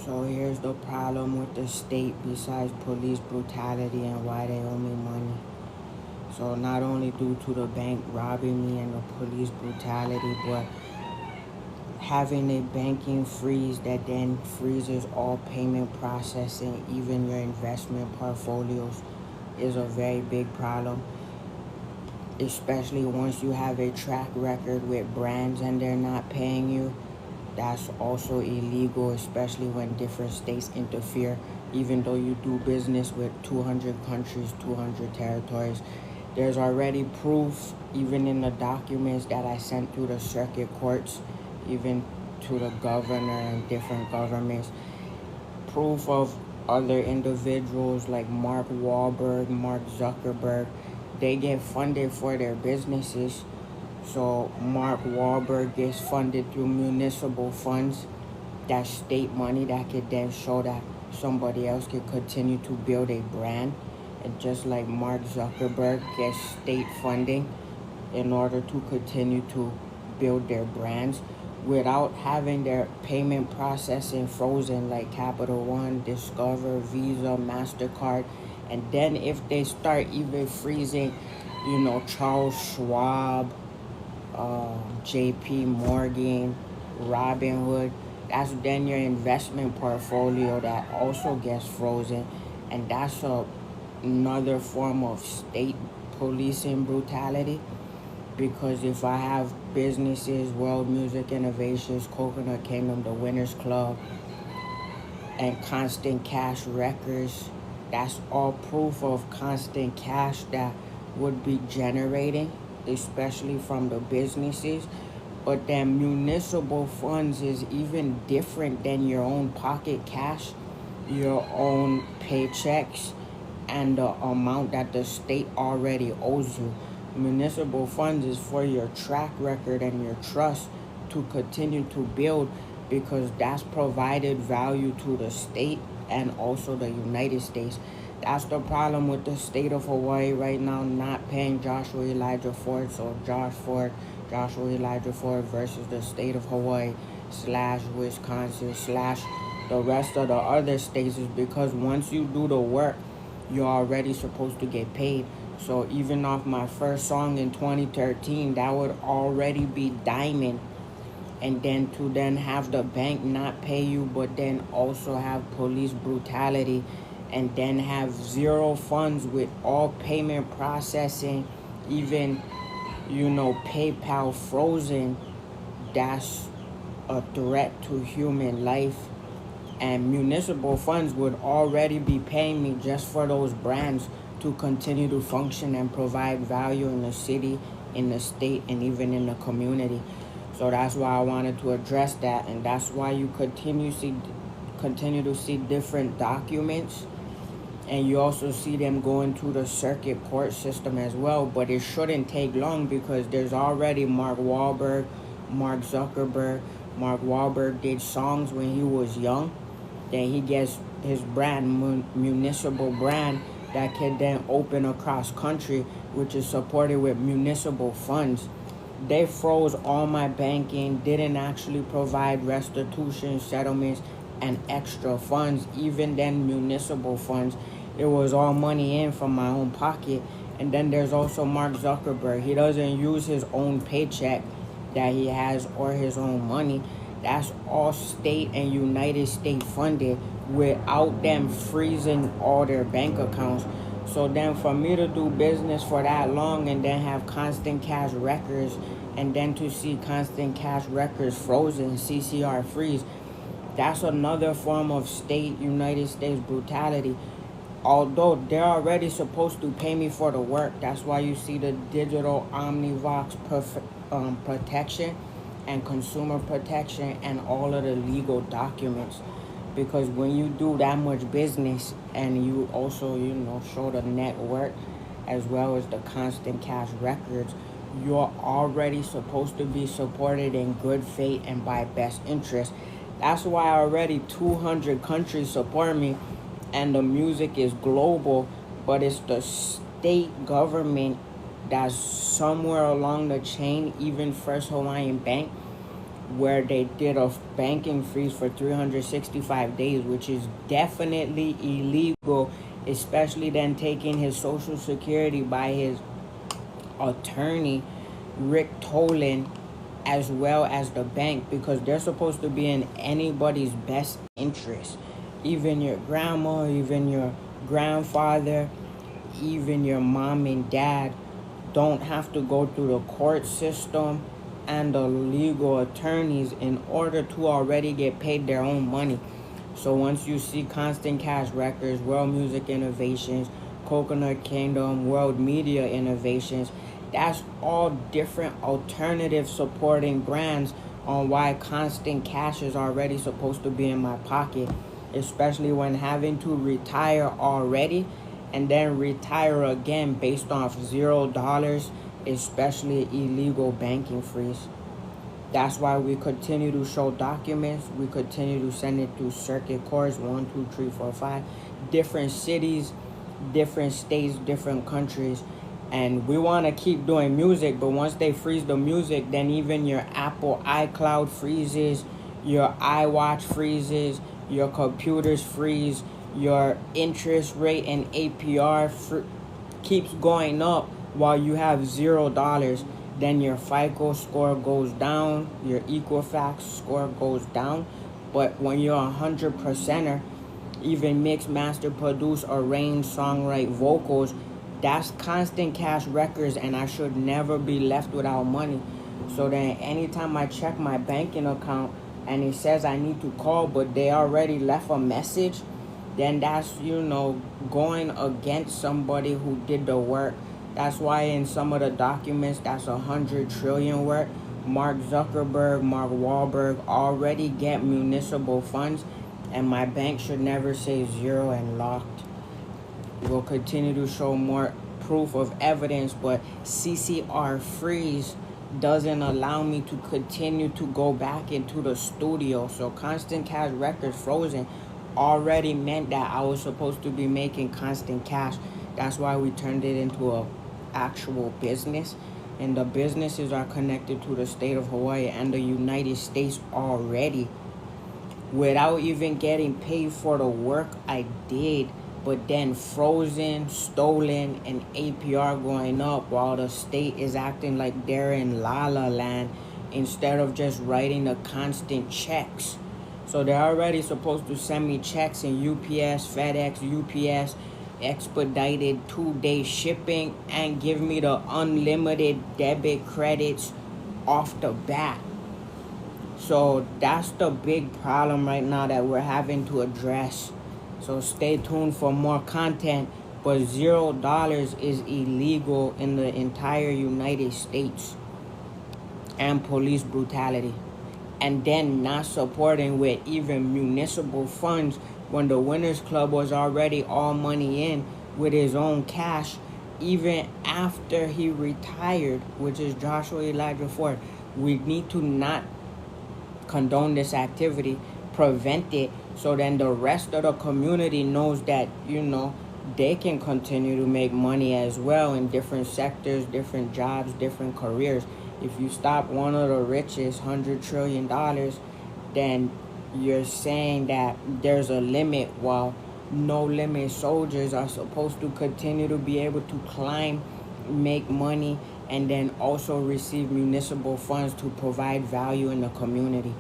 So here's the problem with the state besides police brutality and why they owe me money. So not only due to the bank robbing me and the police brutality, but having a banking freeze that then freezes all payment processing, even your investment portfolios, is a very big problem. Especially once you have a track record with brands and they're not paying you. That's also illegal, especially when different states interfere. Even though you do business with 200 countries, 200 territories, there's already proof, even in the documents that I sent through the circuit courts, even to the governor and different governments, proof of other individuals like Mark Wahlberg, Mark Zuckerberg. They get funded for their businesses. So Mark Wahlberg gets funded through municipal funds. That's state money that could then show that somebody else could continue to build a brand. And just like Mark Zuckerberg gets state funding in order to continue to build their brands without having their payment processing frozen like Capital One, Discover, Visa, MasterCard. And then if they start even freezing, Charles Schwab, JP Morgan, Robinhood, that's then your investment portfolio that also gets frozen. And that's another form of state policing brutality, because if I have businesses, World Music Innovations, Coconut Kingdom, the Winners Club, and Constant Cash Records, that's all proof of constant cash that would be generating, especially from the businesses. But then municipal funds is even different than your own pocket cash, your own paychecks, and the amount that the state already owes you. Municipal funds is for your track record and your trust to continue to build, because that's provided value to the state and also the United States. That's the problem with the state of Hawaii right now not paying Joshua Elijah Ford. So Joshua Elijah Ford versus the state of Hawaii / Wisconsin / the rest of the other states is because once you do the work, you're already supposed to get paid. So even off my first song in 2013, that would already be diamond. And then to then have the bank not pay you, but then also have police brutality, and then have zero funds with all payment processing, even, PayPal frozen, that's a threat to human life. And municipal funds would already be paying me just for those brands to continue to function and provide value in the city, in the state, and even in the community. So that's why I wanted to address that, and that's why you continue to see different documents, and you also see them going through the circuit court system as well. But it shouldn't take long, because there's already Mark Wahlberg, Mark Zuckerberg. Mark Wahlberg did songs when he was young. Then he gets his brand, municipal brand, that can then open across country, which is supported with municipal funds. They froze all my banking, didn't actually provide restitution, settlements, and extra funds. Even then, municipal funds, it was all money in from my own pocket. And then there's also Mark Zuckerberg. He doesn't use his own paycheck that he has or his own money. That's all state and United States funded without them freezing all their bank accounts. So then for me to do business for that long and then have Constant Cash Records, and then to see Constant Cash Records frozen, CCR freeze, that's another form of state United States brutality. Although they're already supposed to pay me for the work, that's why you see the digital Omnivox protection and consumer protection and all of the legal documents. Because when you do that much business and you also, show the network as well as the Constant Cash Records, you're already supposed to be supported in good faith and by best interest. That's why already 200 countries support me, and the music is global, but it's the state government that's somewhere along the chain, even First Hawaiian Bank, where they did a banking freeze for 365 days, which is definitely illegal, especially then taking his social security by his attorney, Rick Tolan, as well as the bank, because they're supposed to be in anybody's best interest. Even your grandma, even your grandfather, even your mom and dad don't have to go through the court system and the legal attorneys in order to already get paid their own money. So once you see Constant Cash Records, World Music Innovations, Coconut Kingdom, World Media Innovations, that's all different alternative supporting brands on why Constant Cash is already supposed to be in my pocket, especially when having to retire already and then retire again based off $0, especially illegal banking freeze. That's why we continue to show documents. We continue to send it through circuit courts, 1, 2, 3, 4, 5, different cities, different states, different countries. And we want to keep doing music, but once they freeze the music, then even your Apple iCloud freezes, your iWatch freezes, your computers freeze, your interest rate and APR keeps going up while you have $0. Then your FICO score goes down, your Equifax score goes down. But when you're 100%er, even mix, master, produce, arrange, songwrite, vocals, that's Constant Cash Records, and I should never be left without money. So then anytime I check my banking account and it says I need to call, but they already left a message, then that's, going against somebody who did the work. That's why in some of the documents, that's 100 trillion worth. Mark Zuckerberg, Mark Wahlberg already get municipal funds, and my bank should never say zero and locked. We'll continue to show more proof of evidence, but CCR freeze doesn't allow me to continue to go back into the studio. So Constant Cash Records frozen already meant that I was supposed to be making constant cash. That's why we turned it into a actual business, and the businesses are connected to the state of Hawaii and the United States already without even getting paid for the work I did, but then frozen, stolen, and APR going up while the state is acting like they're in La La Land instead of just writing the constant checks. So they're already supposed to send me checks in UPS, FedEx, UPS, expedited 2-day shipping, and give me the unlimited debit credits off the bat. So that's the big problem right now that we're having to address. So stay tuned for more content, but $0 is illegal in the entire United States, and police brutality. And then not supporting with even municipal funds when the Winners Club was already all money in with his own cash, even after he retired, which is Joshua Elijah Ford. We need to not condone this activity, prevent it, so then the rest of the community knows that, they can continue to make money as well in different sectors, different jobs, different careers. If you stop one of the richest $100 trillion, then you're saying that there's a limit, while no limit soldiers are supposed to continue to be able to climb, make money, and then also receive municipal funds to provide value in the community.